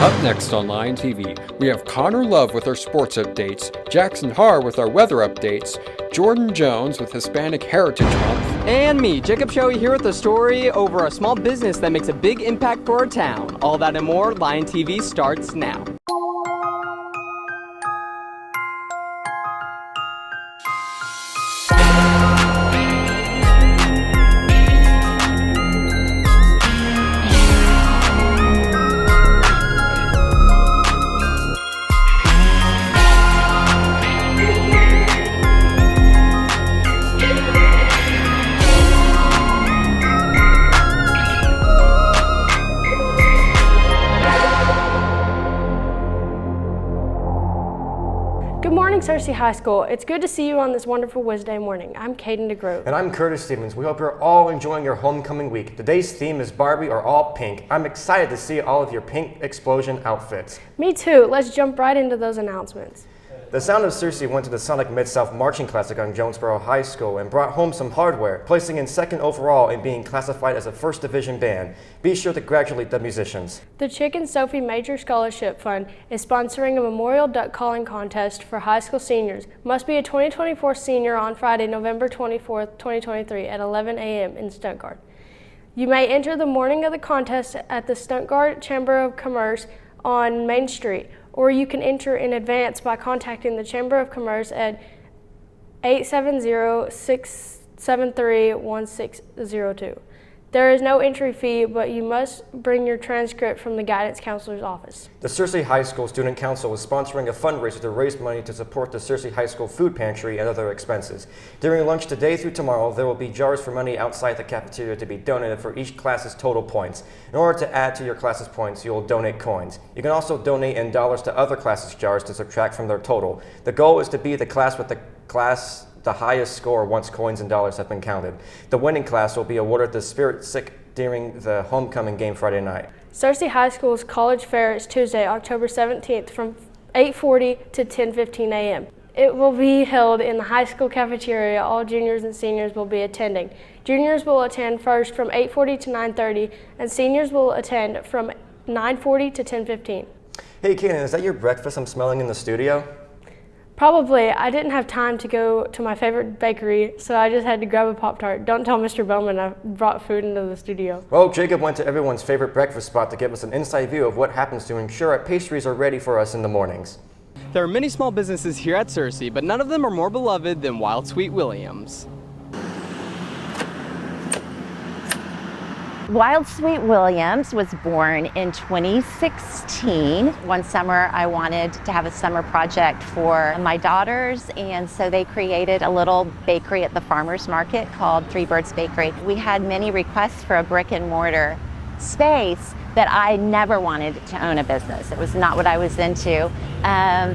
Up next on Lion TV, we have Connor Love with our sports updates, Jackson Haar with our weather updates, Jordan Jones with Hispanic Heritage Month, and me, Jacob Shoei, here with a story over a small business that makes a big impact for our town. All that and more, Lion TV starts now. Good morning, Searcy High School. It's good to see you on this wonderful Wednesday morning. I'm Caden DeGrove. And I'm Curtis Stevens. We hope you're all enjoying your homecoming week. Today's theme is Barbie or all pink. I'm excited to see all of your pink explosion outfits. Me too. Let's jump right into those announcements. The Sound of Searcy went to the Sonic Mid-South Marching Classic on Jonesboro High School and brought home some hardware, placing in second overall and being classified as a first division band. Be sure to congratulate the musicians. The Chick and Sophie Major Scholarship Fund is sponsoring a memorial duck calling contest for high school seniors. Must be a 2024 senior on Friday, November 24th, 2023 at 11 a.m. in Stuttgart. You may enter the morning of the contest at the Stuttgart Chamber of Commerce on Main Street, or you can enter in advance by contacting the Chamber of Commerce at 870-673-1602. There is no entry fee, but you must bring your transcript from the guidance counselor's office. The Searcy High School Student Council is sponsoring a fundraiser to raise money to support the Searcy High School food pantry and other expenses. During lunch today through tomorrow, there will be jars for money outside the cafeteria to be donated for each class's total points. In order to add to your class's points, you will donate coins. You can also donate in dollars to other classes' jars to subtract from their total. The goal is to be the class with the highest score once coins and dollars have been counted. The winning class will be awarded the Spirit Sick during the homecoming game Friday night. Searcy High School's College Fair is Tuesday, October 17th from 8:40 to 10:15 a.m. It will be held in the high school cafeteria. All juniors and seniors will be attending. Juniors will attend first from 8:40 to 9:30, and seniors will attend from 9:40 to 10:15. Hey Kanan, is that your breakfast I'm smelling in the studio? Probably. I didn't have time to go to my favorite bakery, so I just had to grab a Pop-Tart. Don't tell Mr. Bowman I brought food into the studio. Well, Jacob went to everyone's favorite breakfast spot to give us an inside view of what happens to ensure our pastries are ready for us in the mornings. There are many small businesses here at Searcy, but none of them are more beloved than Wild Sweet Williams. Wild Sweet Williams was born in 2016. One summer I wanted to have a summer project for my daughters, and so they created a little bakery at the farmer's market called Three Birds Bakery. We had many requests for a brick and mortar space, but I never wanted to own a business. It was not what I was into.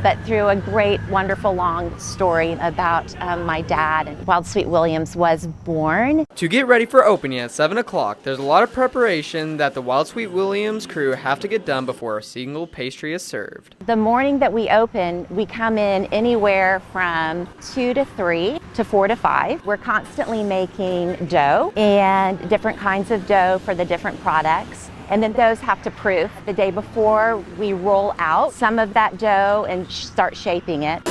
But through a great, wonderful, long story about my dad, and Wild Sweet Williams was born. To get ready for opening at 7 o'clock, there's a lot of preparation that the Wild Sweet Williams crew have to get done before a single pastry is served. The morning that we open, we come in anywhere from 2 to 3 to 4 to 5. We're constantly making dough and different kinds of dough for the different products. And then those have to proof the day before we roll out some of that dough and start shaping it.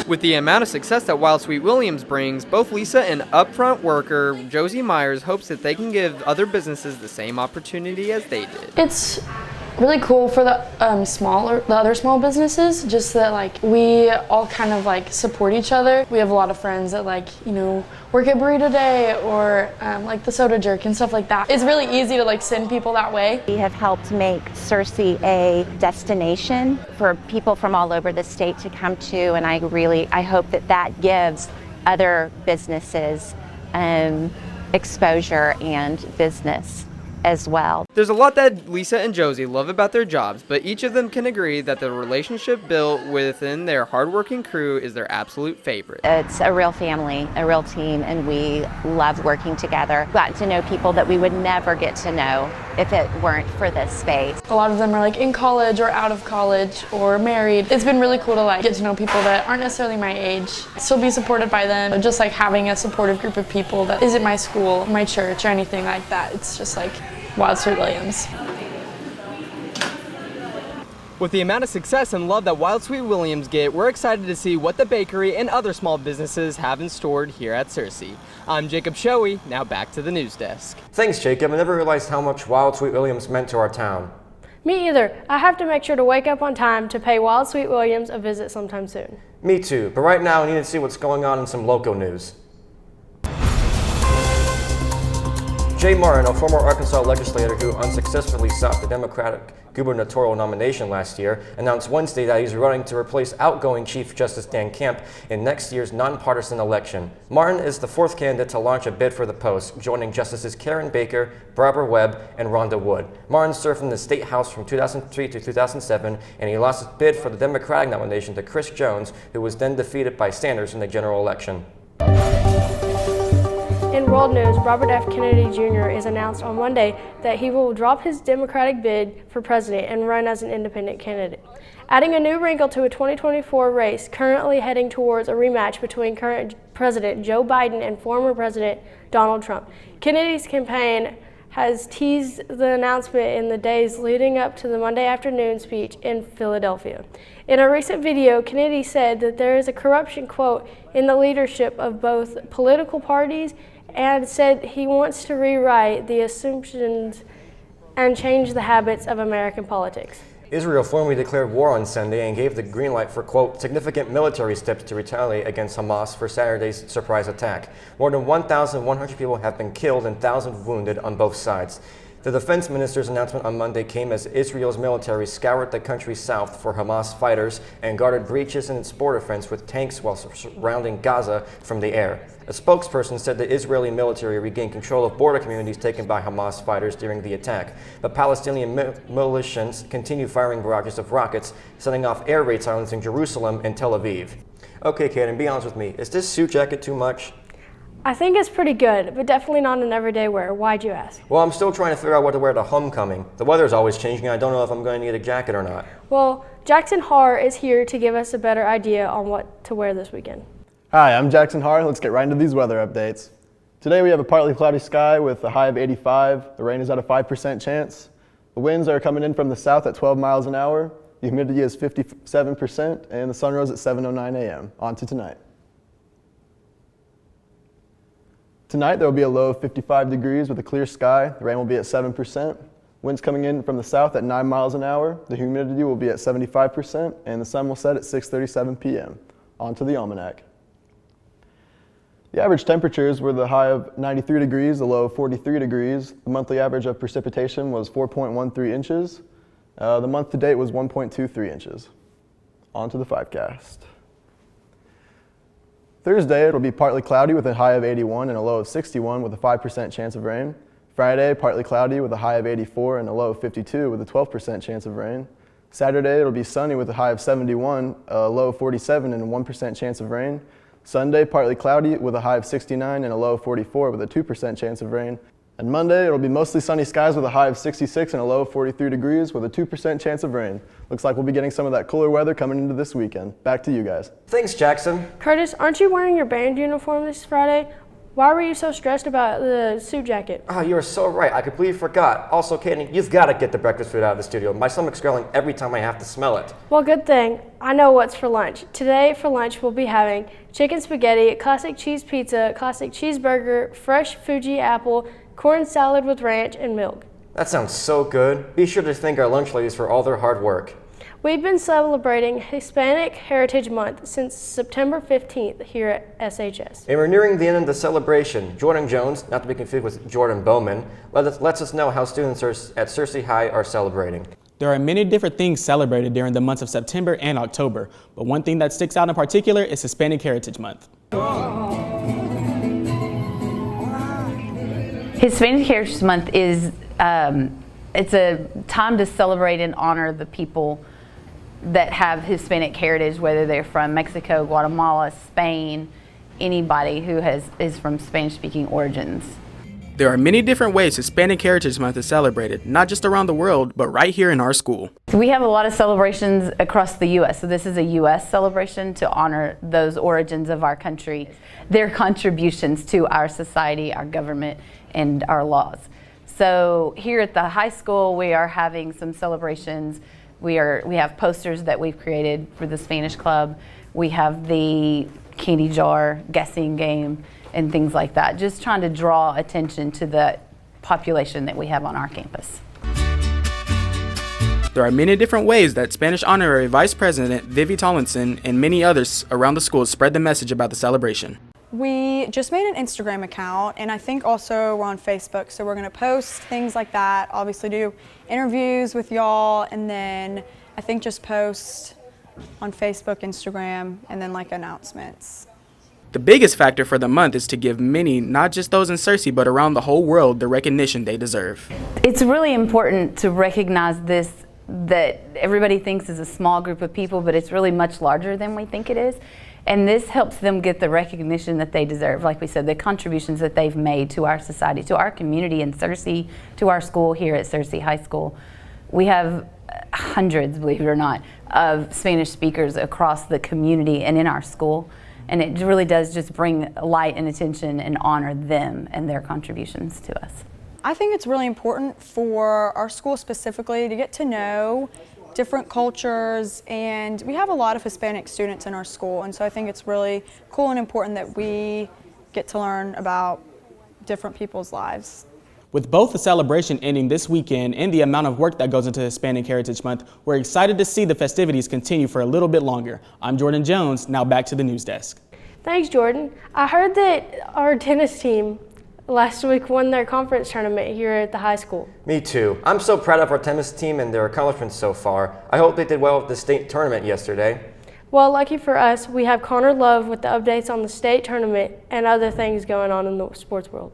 With the amount of success that Wild Sweet Williams brings, both Lisa and upfront worker Josie Myers hopes that they can give other businesses the same opportunity as they did. It's really cool for the other small businesses, just that like we all kind of like support each other. We have a lot of friends that work at Burrito Day or like the Soda Jerk and stuff like that. It's really easy to like send people that way. We have helped make Searcy a destination for people from all over the state to come to, and I hope that gives other businesses exposure and business as well. There's a lot that Lisa and Josie love about their jobs, but each of them can agree that the relationship built within their hardworking crew is their absolute favorite. It's a real family, a real team, and we love working together. Gotten to know people that we would never get to know if it weren't for this space. A lot of them are like in college or out of college or married. It's been really cool to like get to know people that aren't necessarily my age, still be supported by them. Just like having a supportive group of people that isn't my school, my church, or anything like that. It's just like Wild Sweet Williams. With the amount of success and love that Wild Sweet Williams get, we're excited to see what the bakery and other small businesses have in store here at Searcy. I'm Jacob Shoei, now back to the news desk. Thanks, Jacob. I never realized how much Wild Sweet Williams meant to our town. Me either. I have to make sure to wake up on time to pay Wild Sweet Williams a visit sometime soon. Me too, but right now I need to see what's going on in some local news. Jay Martin, a former Arkansas legislator who unsuccessfully sought the Democratic gubernatorial nomination last year, announced Wednesday that he's running to replace outgoing Chief Justice Dan Kemp in next year's nonpartisan election. Martin is the fourth candidate to launch a bid for the post, joining Justices Karen Baker, Barbara Webb, and Rhonda Wood. Martin served in the State House from 2003 to 2007, and he lost his bid for the Democratic nomination to Chris Jones, who was then defeated by Sanders in the general election. In world news, Robert F. Kennedy Jr. is announced on Monday that he will drop his Democratic bid for president and run as an independent candidate, adding a new wrinkle to a 2024 race currently heading towards a rematch between current President Joe Biden and former President Donald Trump. Kennedy's campaign has teased the announcement in the days leading up to the Monday afternoon speech in Philadelphia. In a recent video, Kennedy said that there is a corruption, quote, in the leadership of both political parties, and said he wants to rewrite the assumptions and change the habits of American politics. Israel formally declared war on Sunday and gave the green light for, quote, significant military steps to retaliate against Hamas for Saturday's surprise attack. More than 1,100 people have been killed and thousands wounded on both sides. The defense minister's announcement on Monday came as Israel's military scoured the country's south for Hamas fighters and guarded breaches in its border fence with tanks while surrounding Gaza from the air. A spokesperson said the Israeli military regained control of border communities taken by Hamas fighters during the attack, but Palestinian militias continue firing barrages of rockets, setting off air raid silences in Jerusalem and Tel Aviv. Okay, Kaden, be honest with me. Is this suit jacket too much? I think it's pretty good, but definitely not an everyday wear. Why'd you ask? Well, I'm still trying to figure out what to wear to homecoming. The weather's always changing, and I don't know if I'm going to need a jacket or not. Well, Jackson Haar is here to give us a better idea on what to wear this weekend. Hi, I'm Jackson Haar. Let's get right into these weather updates. Today we have a partly cloudy sky with a high of 85. The rain is at a 5% chance. The winds are coming in from the south at 12 miles an hour. The humidity is 57%, and the sun rose at 7:09 a.m. On to tonight. Tonight there will be a low of 55 degrees with a clear sky. The rain will be at 7%. Winds coming in from the south at 9 miles an hour. The humidity will be at 75%, and the sun will set at 6:37 p.m. On to the almanac. The average temperatures were the high of 93 degrees, the low of 43 degrees. The monthly average of precipitation was 4.13 inches. The month to date was 1.23 inches. On to the 5cast. Thursday, it'll be partly cloudy with a high of 81 and a low of 61 with a 5% chance of rain. Friday, partly cloudy with a high of 84 and a low of 52 with a 12% chance of rain. Saturday, it'll be sunny with a high of 71, a low of 47 and a 1% chance of rain. Sunday, partly cloudy with a high of 69 and a low of 44 with a 2% chance of rain. And Monday, it'll be mostly sunny skies with a high of 66 and a low of 43 degrees with a 2% chance of rain. Looks like we'll be getting some of that cooler weather coming into this weekend. Back to you guys. Thanks, Jackson. Curtis, aren't you wearing your band uniform this Friday? Why were you so stressed about the suit jacket? Oh, you are so right. I completely forgot. Also, Kaden, you've got to get the breakfast food out of the studio. My stomach's growling every time I have to smell it. Well, good thing. I know what's for lunch. Today for lunch we'll be having chicken spaghetti, classic cheese pizza, classic cheeseburger, fresh Fuji apple, corn salad with ranch, and milk. That sounds so good. Be sure to thank our lunch ladies for all their hard work. We've been celebrating Hispanic Heritage Month since September 15th here at SHS. And we're nearing the end of the celebration. Jordan Jones, not to be confused with Jordan Bowman, lets us know how students at Searcy High are celebrating. There are many different things celebrated during the months of September and October, but one thing that sticks out in particular is Hispanic Heritage Month. Hispanic Heritage Month is it's a time to celebrate and honor the people that have Hispanic heritage, whether they're from Mexico, Guatemala, Spain, anybody who is from Spanish-speaking origins. There are many different ways Hispanic Heritage Month is celebrated, not just around the world, but right here in our school. So we have a lot of celebrations across the U.S. So this is a U.S. celebration to honor those origins of our country, their contributions to our society, our government, and our laws. So here at the high school, we are having some celebrations We have posters that we've created for the Spanish Club. We have the candy jar guessing game and things like that, just trying to draw attention to the population that we have on our campus. There are many different ways that Spanish Honorary Vice President Vivi Tomlinson and many others around the school spread the message about the celebration. We just made an Instagram account, and I think also we're on Facebook, so we're going to post things like that, obviously do interviews with y'all, and then I think just post on Facebook, Instagram, and then like announcements. The biggest factor for the month is to give many, not just those in Searcy, but around the whole world, the recognition they deserve. It's really important to recognize this, that everybody thinks is a small group of people, but it's really much larger than we think it is. And this helps them get the recognition that they deserve. Like we said, the contributions that they've made to our society, to our community in Searcy, to our school here at Searcy High School. We have hundreds, believe it or not, of Spanish speakers across the community and in our school. And it really does just bring light and attention and honor them and their contributions to us. I think it's really important for our school specifically to get to know different cultures, and we have a lot of Hispanic students in our school, and so I think it's really cool and important that we get to learn about different people's lives. With both the celebration ending this weekend and the amount of work that goes into Hispanic Heritage Month, we're excited to see the festivities continue for a little bit longer. I'm Jordan Jones, now back to the news desk. Thanks, Jordan. I heard that our tennis team last week won their conference tournament here at the high school. Me too. I'm so proud of our tennis team and their accomplishments so far. I hope they did well at the state tournament yesterday. Well, lucky for us, we have Connor Love with the updates on the state tournament and other things going on in the sports world.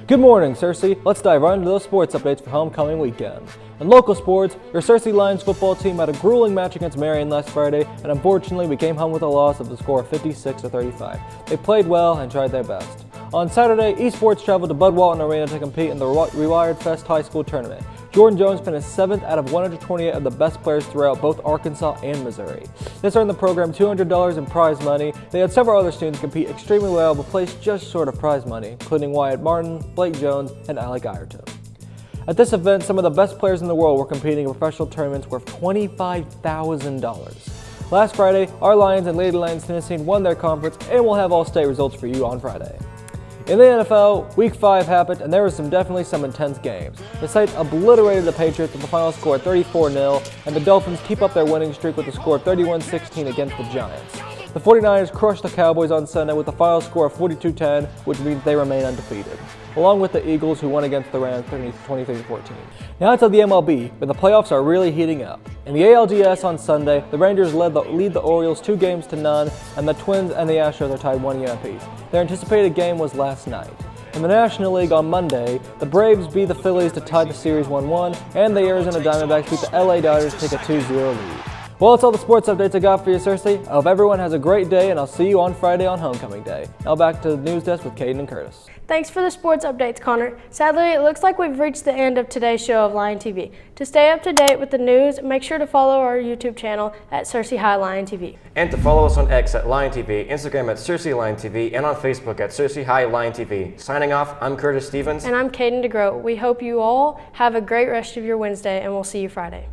Good morning, Searcy. Let's dive right into those sports updates for homecoming weekend. In local sports, your Searcy Lions football team had a grueling match against Marion last Friday, and unfortunately we came home with a loss of the score of 56-35. They played well and tried their best. On Saturday, esports traveled to Bud Walton Arena to compete in the Rewired Fest High School Tournament. Jordan Jones finished 7th out of 128 of the best players throughout both Arkansas and Missouri. This earned the program $200 in prize money. They had several other students compete extremely well but placed just short of prize money, including Wyatt Martin, Blake Jones, and Alec Ireton. At this event, some of the best players in the world were competing in professional tournaments worth $25,000. Last Friday, our Lions and Lady Lions tennis team won their conference, and we'll have all state results for you on Friday. In the NFL, Week 5 happened, and there was definitely some intense games. The Saints obliterated the Patriots with the final score of 34-0, and the Dolphins keep up their winning streak with a score of 31-16 against the Giants. The 49ers crushed the Cowboys on Sunday with a final score of 42-10, which means they remain undefeated, along with the Eagles, who won against the Rams 23-14. Now to the MLB, where the playoffs are really heating up. In the ALDS on Sunday, the Rangers lead the Orioles 2-0, and the Twins and the Astros are tied 1 game apiece. Their anticipated game was last night. In the National League on Monday, the Braves beat the Phillies to tie the series 1-1, and the Arizona Diamondbacks beat the LA Dodgers to take a 2-0 lead. Well, that's all the sports updates I got for you, Cersei. I hope everyone has a great day, and I'll see you on Friday on Homecoming Day. Now back to the news desk with Caden and Curtis. Thanks for the sports updates, Connor. Sadly, it looks like we've reached the end of today's show of Lion TV. To stay up to date with the news, make sure to follow our YouTube channel at Searcy High Lion TV. And to follow us on X at Lion TV, Instagram at Searcy Lion TV, and on Facebook at Searcy High Lion TV. Signing off, I'm Curtis Stevens. And I'm Caden DeGroat. We hope you all have a great rest of your Wednesday, and we'll see you Friday.